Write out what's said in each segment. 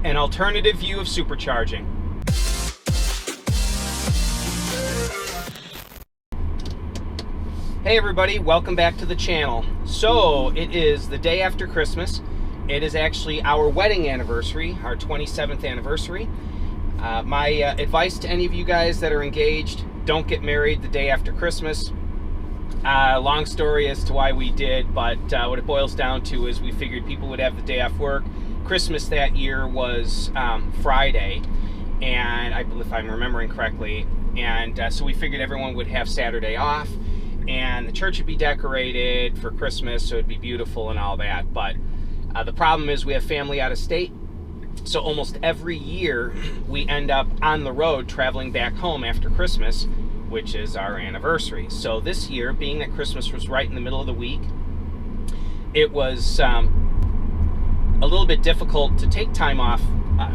An alternative view of supercharging. Hey everybody, welcome back to the channel. So it is the day after Christmas. It is actually our wedding anniversary, our 27th anniversary. My advice to any of you guys that are engaged, don't get married the day after Christmas. Long story as to why we did, but what it boils down to is we figured people would have the day off work. Christmas that year was Friday, and if I'm remembering correctly, and so we figured everyone would have Saturday off, and the church would be decorated for Christmas, so it'd be beautiful and all that. But the problem is we have family out of state, so almost every year we end up on the road traveling back home after Christmas, which is our anniversary. So this year, being that Christmas was right in the middle of the week, it was a little bit difficult to take time off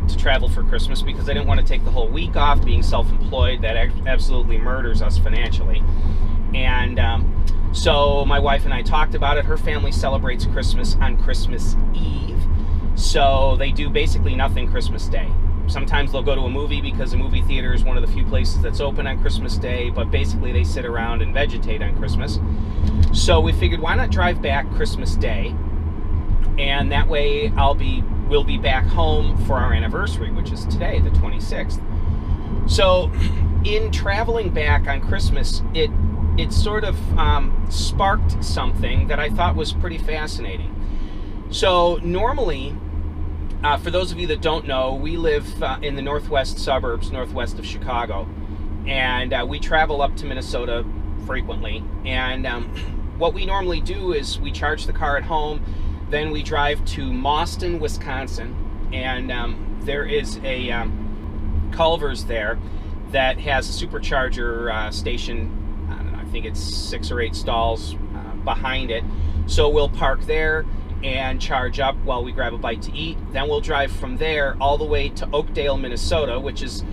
to travel for Christmas because I didn't want to take the whole week off. Being self-employed, that absolutely murders us financially. And so my wife and I talked about it. Her family celebrates Christmas on Christmas Eve, so they do basically nothing Christmas Day. Sometimes they'll go to a movie because a movie theater is one of the few places that's open on Christmas Day, but basically they sit around and vegetate on Christmas. So we figured, why not drive back Christmas Day, and that way we'll be back home for our anniversary, which is today, the 26th. So in traveling back on Christmas, it sort of sparked something that I thought was pretty fascinating. So normally, for those of you that don't know, we live in the northwest suburbs, northwest of Chicago, and we travel up to Minnesota frequently. And what we normally do is we charge the car at home, then we drive to Mauston, Wisconsin, and there is a Culver's there that has a supercharger station. I don't know, I think it's 6 or 8 stalls behind it. So we'll park there and charge up while we grab a bite to eat. Then we'll drive from there all the way to Oakdale, Minnesota, which is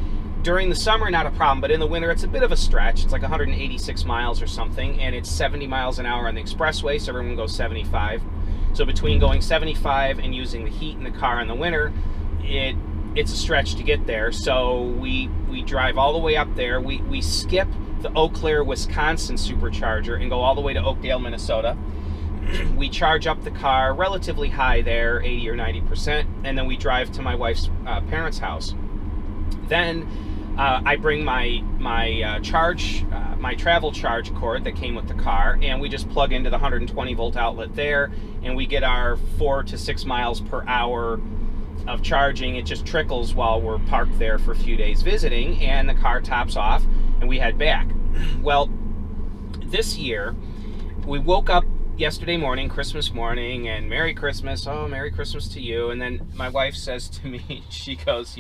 during the summer not a problem, but in the winter it's a bit of a stretch. It's like 186 miles or something, and it's 70 miles an hour on the expressway, so everyone goes 75. So between going 75 and using the heat in the car in the winter, it's a stretch to get there. So we drive all the way up there. We skip the Eau Claire, Wisconsin supercharger and go all the way to Oakdale, Minnesota. We charge up the car relatively high there, 80 or 90%, and then we drive to my wife's parents' house. Then I bring my travel charge cord that came with the car, and we just plug into the 120 volt outlet there, and we get our 4 to 6 miles per hour of charging. It just trickles while we're parked there for a few days visiting, and the car tops off and we head back. Well, this year we woke up yesterday morning, Christmas morning, and Merry Christmas, oh, Merry Christmas to you. And then my wife says to me, she goes,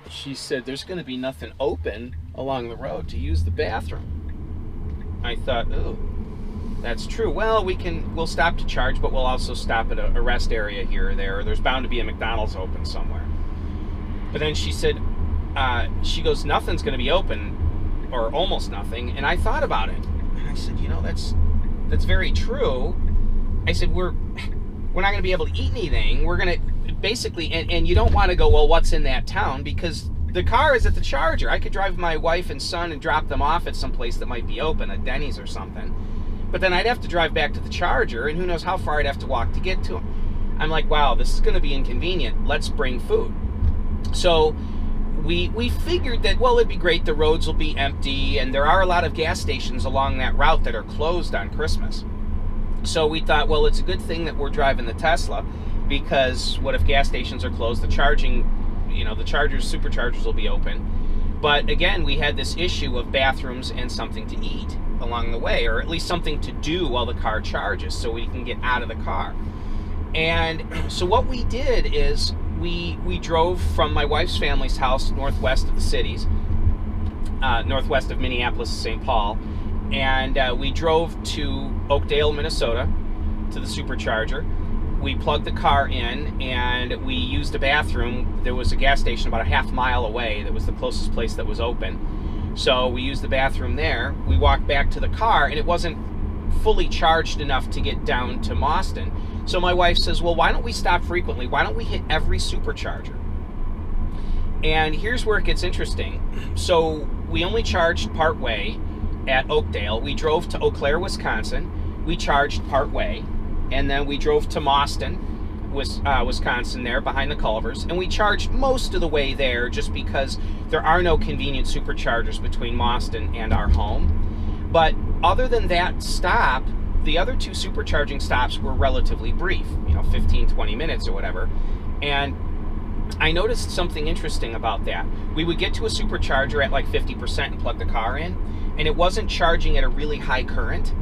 she said, there's going to be nothing open along the road to use the bathroom. I thought, oh, that's true. Well, we'll stop to charge, but we'll also stop at a rest area here or there. There's bound to be a McDonald's open somewhere. But then she said, she goes, nothing's going to be open, or almost nothing. And I thought about it. And I said, that's very true. I said, we're not going to be able to eat anything. We're going to basically, and you don't want to go, well, what's in that town? Because the car is at the charger. I could drive my wife and son and drop them off at some place that might be open, a Denny's or something. But then I'd have to drive back to the charger, and who knows how far I'd have to walk to get to them. I'm like, wow, this is going to be inconvenient. Let's bring food. So we figured that, well, it'd be great. The roads will be empty, and there are a lot of gas stations along that route that are closed on Christmas. So we thought, well, it's a good thing that we're driving the Tesla, because what if gas stations are closed? The charging, the superchargers will be open. But again, we had this issue of bathrooms and something to eat along the way, or at least something to do while the car charges so we can get out of the car. And so what we did is we drove from my wife's family's house northwest of the cities, northwest of Minneapolis, St. Paul, and we drove to Oakdale, Minnesota, to the supercharger. We plugged the car in and we used a bathroom. There was a gas station about a half mile away that was the closest place that was open. So we used the bathroom there. We walked back to the car, and it wasn't fully charged enough to get down to Mauston. So my wife says, well, why don't we stop frequently? Why don't we hit every supercharger? And here's where it gets interesting. So we only charged part way at Oakdale. We drove to Eau Claire, Wisconsin. We charged part way. And then we drove to Mauston, Wisconsin, there behind the Culvers. And we charged most of the way there just because there are no convenient superchargers between Mauston and our home. But other than that stop, the other two supercharging stops were relatively brief, 15, 20 minutes or whatever. And I noticed something interesting about that. We would get to a supercharger at like 50% and plug the car in, and it wasn't charging at a really high current.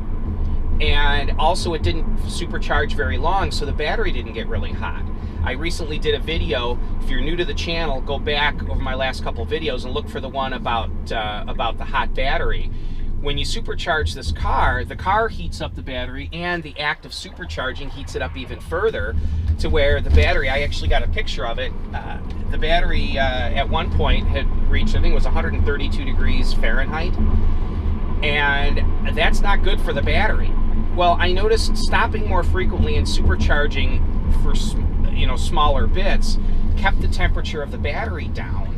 And also it didn't supercharge very long, so the battery didn't get really hot. I recently did a video. If you're new to the channel, go back over my last couple videos and look for the one about the hot battery. When you supercharge this car, the car heats up the battery, and the act of supercharging heats it up even further to where the battery, I actually got a picture of it, the battery at one point had reached, I think it was 132 degrees Fahrenheit, and that's not good for the battery. Well, I noticed stopping more frequently and supercharging for smaller bits kept the temperature of the battery down.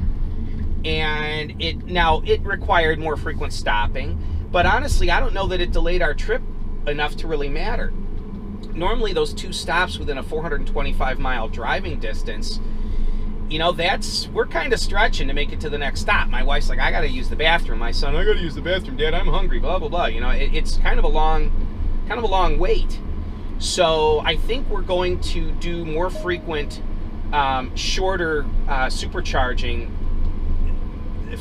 And it required more frequent stopping, but honestly, I don't know that it delayed our trip enough to really matter. Normally, those two stops within a 425-mile driving distance, we're kind of stretching to make it to the next stop. My wife's like, I got to use the bathroom. My son, I got to use the bathroom, Dad, I'm hungry, blah, blah, blah. It's kind of a long wait. So I think we're going to do more frequent, shorter supercharging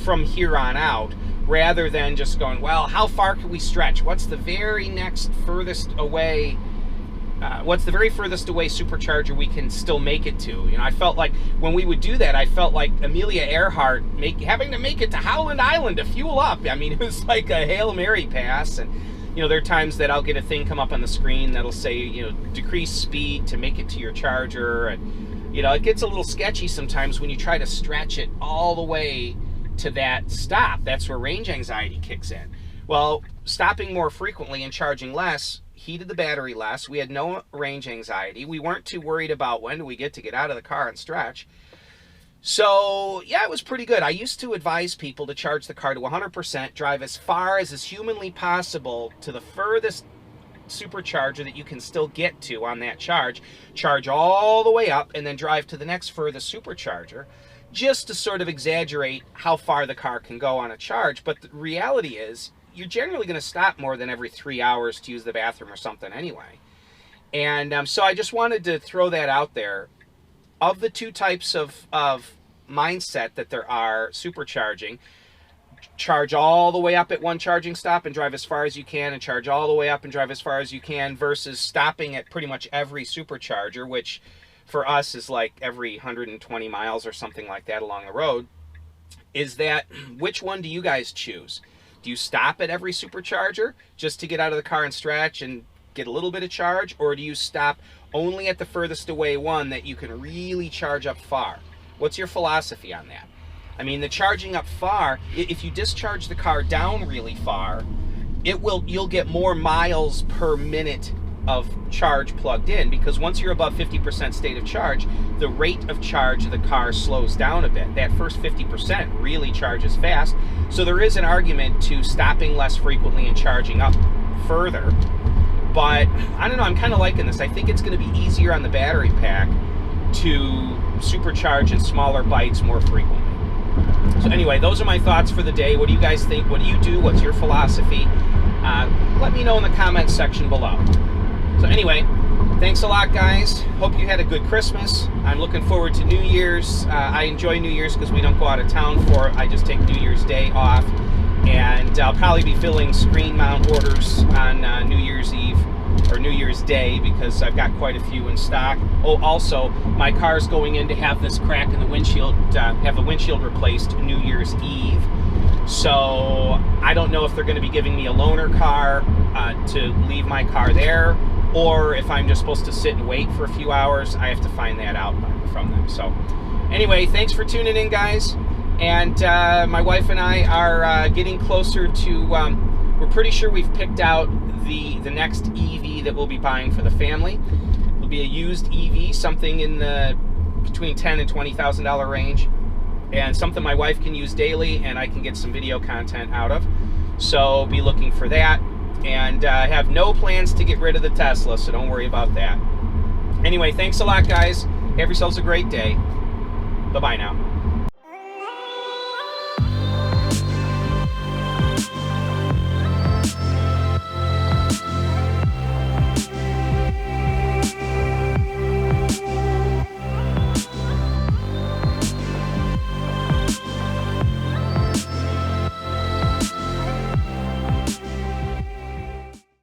from here on out, rather than just going, well, how far can we stretch? What's the very furthest away supercharger we can still make it to? I felt like when we would do that, I felt like Amelia Earhart having to make it to Howland Island to fuel up. I mean, it was like a Hail Mary pass. And there are times that I'll get a thing come up on the screen that'll say, decrease speed to make it to your charger. And it gets a little sketchy sometimes when you try to stretch it all the way to that stop. That's where range anxiety kicks in. Well, stopping more frequently and charging less heated the battery less. We had no range anxiety. We weren't too worried about when do we get out of the car and stretch. So yeah, it was pretty good. I used to advise people to charge the car to 100%, drive as far as is humanly possible to the furthest supercharger that you can still get to on that charge all the way up, and then drive to the next furthest supercharger, just to sort of exaggerate how far the car can go on a charge. But the reality is, you're generally going to stop more than every 3 hours to use the bathroom or something anyway. And so I just wanted to throw that out there. Of the two types of mindset that there are supercharging, charge all the way up at one charging stop and drive as far as you can, and charge all the way up and drive as far as you can, versus stopping at pretty much every supercharger, which for us is like every 120 miles or something like that along the road. Is that, which one do you guys choose? Do you stop at every supercharger just to get out of the car and stretch and get a little bit of charge, or do you stop only at the furthest away one that you can really charge up far? What's your philosophy on that? I mean, the charging up far, if you discharge the car down really far, you'll get more miles per minute of charge plugged in, because once you're above 50% state of charge, the rate of charge of the car slows down a bit. That first 50% really charges fast. So there is an argument to stopping less frequently and charging up further. But I don't know, I'm kind of liking this. I think it's going to be easier on the battery pack to supercharge in smaller bites more frequently. So anyway, those are my thoughts for the day. What do you guys think? What do you do? What's your philosophy? Let me know in the comments section below. So anyway, thanks a lot, guys. Hope you had a good Christmas. I'm looking forward to New Year's. I enjoy New Year's because we don't go out of town for it. I just take New Year's Day off. And I'll probably be filling screen mount orders on New Year's Eve or New Year's Day, because I've got quite a few in stock. Oh, also, my car's going in to have this crack in the windshield, have the windshield replaced New Year's Eve. So I don't know if they're going to be giving me a loaner car to leave my car there, or if I'm just supposed to sit and wait for a few hours. I have to find that out from them. So anyway, thanks for tuning in, guys. And my wife and I are getting closer to, we're pretty sure we've picked out the next EV that we'll be buying for the family. It'll be a used EV, something in the between $10,000 and $20,000 range, and something my wife can use daily and I can get some video content out of. So be looking for that. And I have no plans to get rid of the Tesla, so don't worry about that. Anyway, thanks a lot, guys. Have yourselves a great day. Bye-bye now.